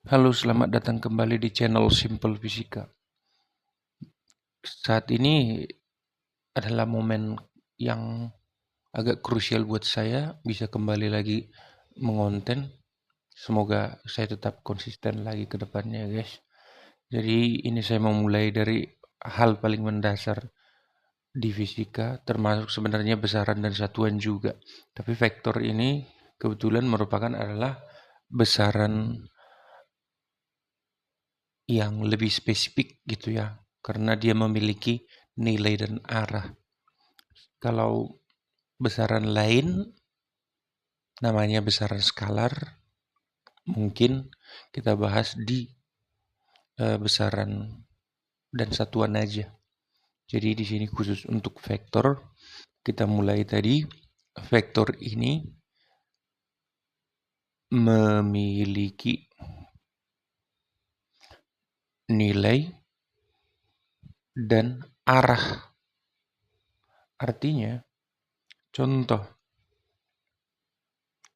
Halo, selamat datang kembali di channel Simple Fisika. Saat ini adalah momen yang agak krusial buat saya bisa kembali lagi mengonten. Semoga saya tetap konsisten lagi ke depannya, guys. Jadi ini saya mau mulai dari hal paling mendasar di fisika, termasuk sebenarnya besaran dan satuan juga. Tapi vektor ini kebetulan merupakan adalah besaran yang lebih spesifik gitu ya, karena dia memiliki nilai dan arah. Kalau besaran lain namanya besaran skalar, mungkin kita bahas di besaran dan satuan aja. Jadi di sini khusus untuk vektor, kita mulai tadi. Vektor ini memiliki nilai dan arah. Artinya, contoh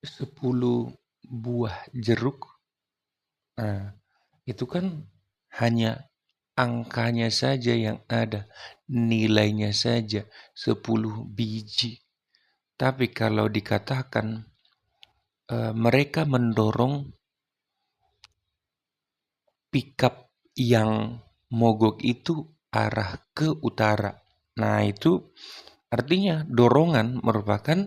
10 buah jeruk, nah, itu kan hanya angkanya saja yang ada, nilainya saja 10 biji. Tapi kalau dikatakan mereka mendorong pickup yang mogok itu arah ke utara. Nah, itu artinya dorongan merupakan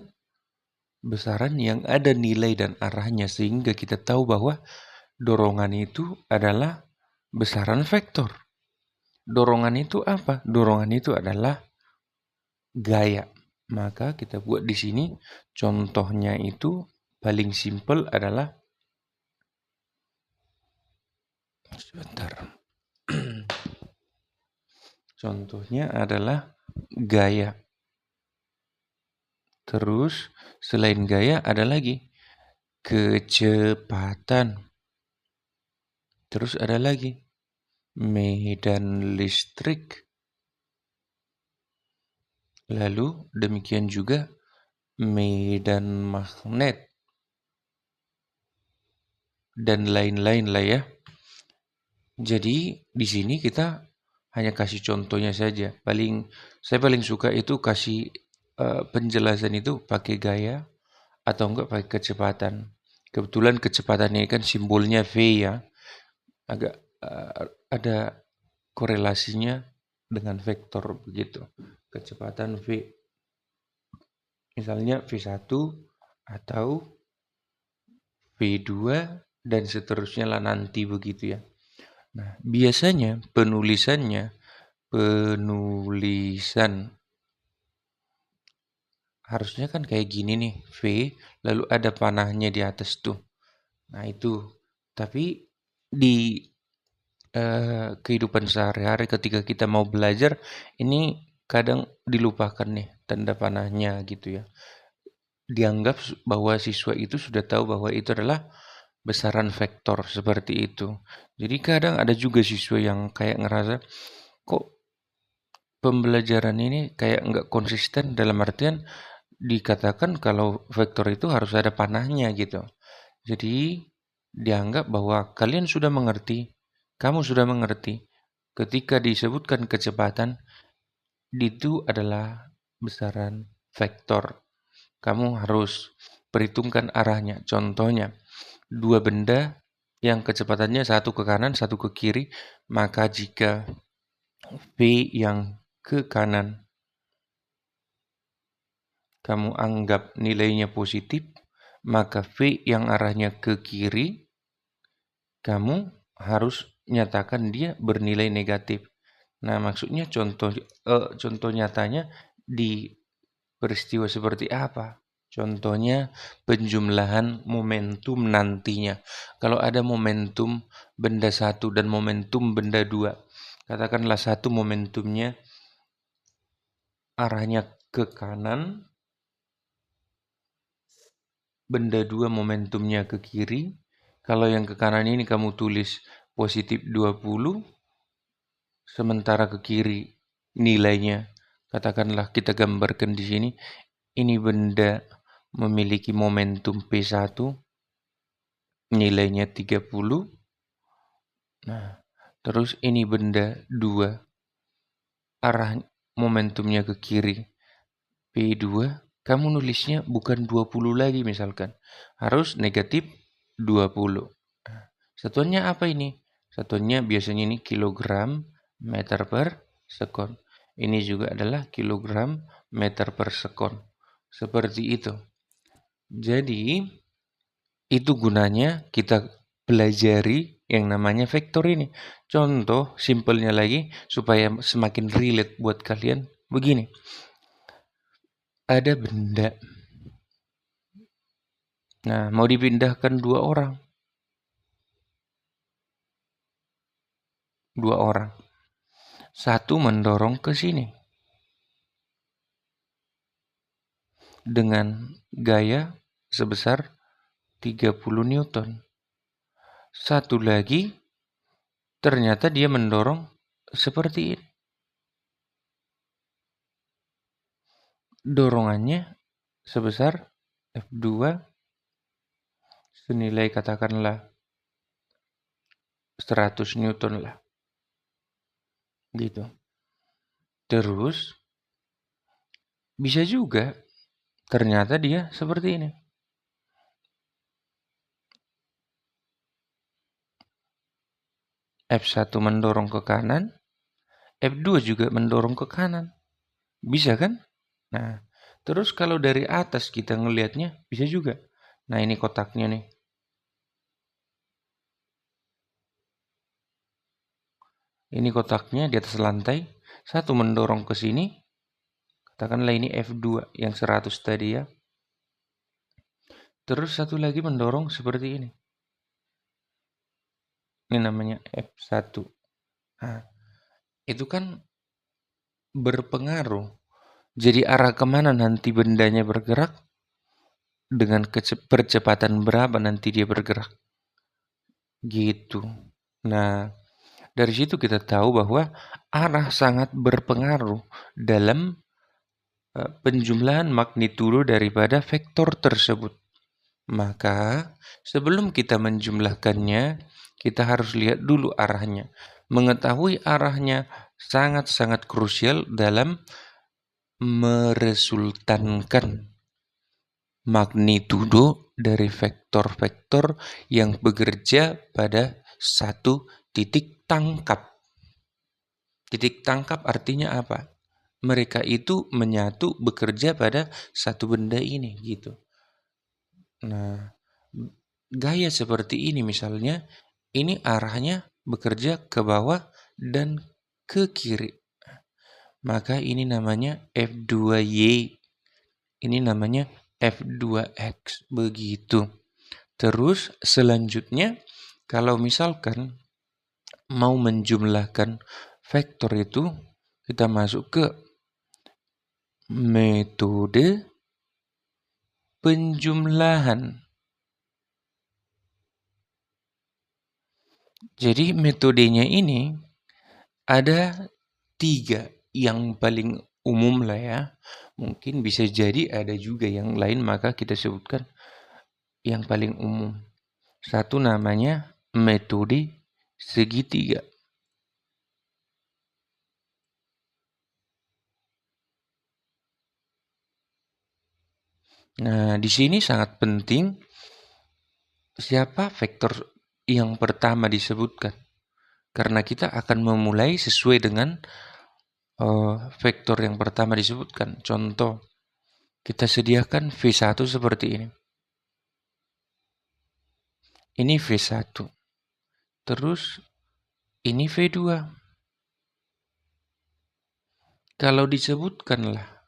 besaran yang ada nilai dan arahnya, sehingga kita tahu bahwa dorongan itu adalah besaran vektor. Dorongan itu apa? Dorongan itu adalah gaya. Maka kita buat di sini contohnya itu paling simpel adalah sebentar. Contohnya adalah gaya. Terus selain gaya ada lagi kecepatan. Terus ada lagi medan listrik. Lalu demikian juga medan magnet dan lain-lain lah ya. Jadi di sini kita hanya kasih contohnya saja. Saya paling suka itu kasih penjelasan itu pakai gaya atau enggak pakai kecepatan. Kebetulan kecepatan ini kan simbolnya V ya. Agak ada korelasinya dengan vektor begitu. Kecepatan V. Misalnya V1 atau V2 dan seterusnya lah nanti begitu ya. Nah, biasanya penulisan harusnya kan kayak gini nih, V, lalu ada panahnya di atas tuh. Nah, itu. Tapi di kehidupan sehari-hari ketika kita mau belajar, ini kadang dilupakan nih tanda panahnya gitu ya. Dianggap bahwa siswa itu sudah tahu bahwa itu adalah besaran vektor seperti itu. Jadi kadang ada juga siswa yang kayak ngerasa, kok pembelajaran ini kayak nggak konsisten, dalam artian dikatakan kalau vektor itu harus ada panahnya gitu. Jadi dianggap bahwa kalian sudah mengerti, kamu sudah mengerti ketika disebutkan kecepatan itu adalah besaran vektor. Kamu harus perhitungkan arahnya. Contohnya, dua benda yang kecepatannya satu ke kanan, satu ke kiri, maka jika V yang ke kanan kamu anggap nilainya positif, maka V yang arahnya ke kiri, kamu harus nyatakan dia bernilai negatif. Nah, maksudnya contoh nyatanya di peristiwa seperti apa? Contohnya penjumlahan momentum nantinya. Kalau ada momentum benda satu dan momentum benda dua, katakanlah satu momentumnya arahnya ke kanan, benda dua momentumnya ke kiri. Kalau yang ke kanan ini kamu tulis positif 20, sementara ke kiri nilainya, katakanlah kita gambarkan di sini, ini benda memiliki momentum P1, nilainya 30, Nah, terus ini benda 2, arah momentumnya ke kiri. P2, kamu nulisnya bukan 20 lagi misalkan. Harus negatif 20. Nah, satuannya apa ini? Satuannya biasanya ini kilogram meter per sekon. Ini juga adalah kilogram meter per sekon. Seperti itu. Jadi, itu gunanya kita pelajari yang namanya vektor ini. Contoh simpelnya lagi supaya semakin relate buat kalian. Begini, ada benda. Nah, mau dipindahkan dua orang. Dua orang. Satu mendorong ke sini dengan gaya sebesar 30 Newton. Satu lagi ternyata dia mendorong seperti ini. Dorongannya sebesar F2 senilai katakanlah 100 Newton lah. Gitu. Terus bisa juga ternyata dia seperti ini. F1 mendorong ke kanan, F2 juga mendorong ke kanan. Bisa kan? Nah, terus kalau dari atas kita ngelihatnya bisa juga. Nah, ini kotaknya nih. Ini kotaknya di atas lantai. Satu mendorong ke sini. Katakanlah ini F2 yang 100 tadi ya. Terus satu lagi mendorong seperti ini. Ini namanya F1. Nah, itu kan berpengaruh. Jadi arah kemana nanti bendanya bergerak? Dengan percepatan berapa nanti dia bergerak? Gitu. Nah, dari situ kita tahu bahwa arah sangat berpengaruh dalam penjumlahan magnitudo daripada vektor tersebut. Maka, sebelum kita menjumlahkannya, kita harus lihat dulu arahnya. Mengetahui arahnya sangat-sangat krusial dalam meresultankan magnitudo dari vektor-vektor yang bekerja pada satu titik tangkap. Titik tangkap artinya apa? Mereka itu menyatu bekerja pada satu benda ini gitu. Nah, gaya seperti ini misalnya, ini arahnya bekerja ke bawah dan ke kiri. Maka ini namanya F2Y. Ini namanya F2X. Begitu. Terus selanjutnya, kalau misalkan mau menjumlahkan vektor itu, kita masuk ke metode penjumlahan. Jadi metodenya ini ada 3 yang paling umum lah ya. Mungkin bisa jadi ada juga yang lain, maka kita sebutkan yang paling umum. Satu namanya metode segitiga. Nah, di sini sangat penting siapa vektor yang pertama disebutkan. Karena kita akan memulai sesuai dengan vektor yang pertama disebutkan. Contoh, kita sediakan V1 seperti ini. Ini V1. Terus ini V2. Kalau disebutkanlah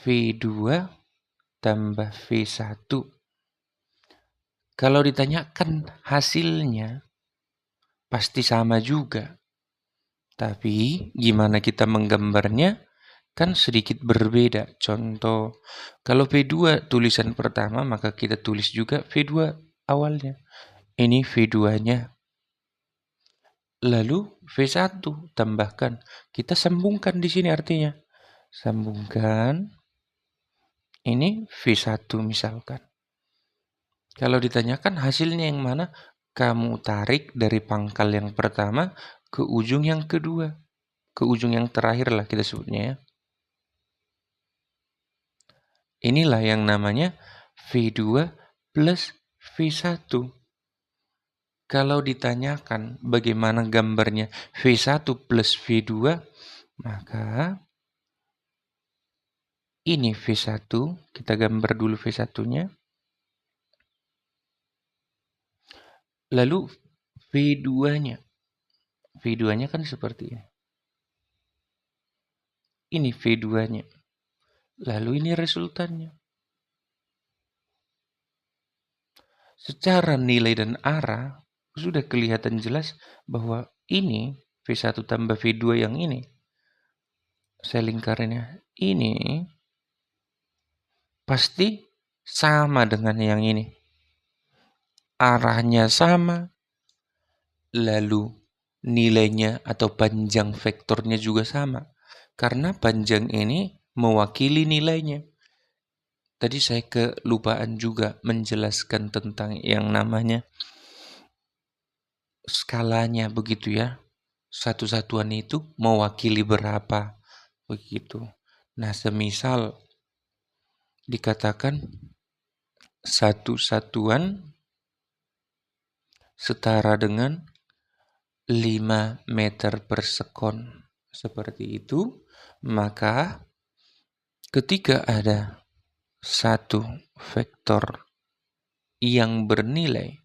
V2 tambah V1. Kalau ditanyakan hasilnya, pasti sama juga. Tapi gimana kita menggambarnya kan sedikit berbeda. Contoh, kalau V2 tulisan pertama, maka kita tulis juga V2 awalnya. Ini V2-nya. Lalu V1 tambahkan. Kita sambungkan di sini artinya. Sambungkan. Ini V1 misalkan. Kalau ditanyakan hasilnya yang mana? kamu tarik dari pangkal yang pertama ke ujung yang kedua. Ke ujung yang terakhir lah kita sebutnya ya. Inilah yang namanya V2 plus V1. Kalau ditanyakan bagaimana gambarnya V1 plus V2, maka ini V1, kita gambar dulu V1-nya. Lalu V2-nya. V2-nya kan seperti ini. Ini V2-nya. Lalu ini resultannya. Secara nilai dan arah, sudah kelihatan jelas bahwa ini V1 tambah V2 yang ini. Saya lingkarinnya. Ini pasti sama dengan yang ini. Arahnya sama, lalu nilainya atau panjang vektornya juga sama. Karena panjang ini mewakili nilainya. Tadi saya kelupaan juga menjelaskan tentang yang namanya skalanya begitu ya. Satu satuan itu mewakili berapa begitu. Nah, semisal dikatakan satu satuan setara dengan 5 meter per sekon. Seperti itu, maka ketika ada satu vektor yang bernilai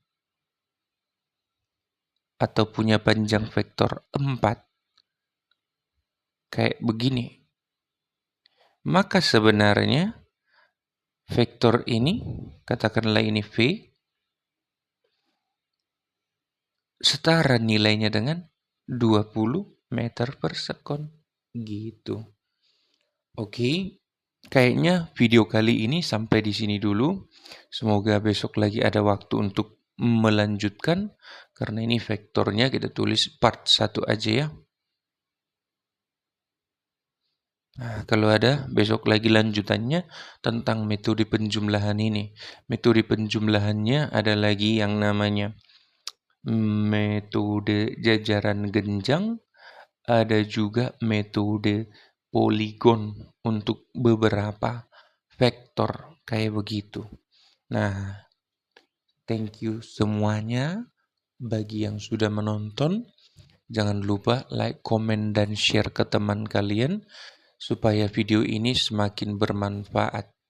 atau punya panjang vektor 4 kayak begini, maka sebenarnya vektor ini, katakanlah ini V, setara nilainya dengan 20 meter per sekon. Gitu. Oke, kayaknya video kali ini sampai di sini dulu. Semoga besok lagi ada waktu untuk melanjutkan. Karena ini vektornya kita tulis part 1 aja ya. Nah, kalau ada besok lagi lanjutannya tentang metode penjumlahan ini. Metode penjumlahannya ada lagi yang namanya metode jajaran genjang, ada juga metode poligon untuk beberapa vektor kayak begitu. Nah, thank you semuanya bagi yang sudah menonton. Jangan lupa like, comment, dan share ke teman kalian supaya video ini semakin bermanfaat.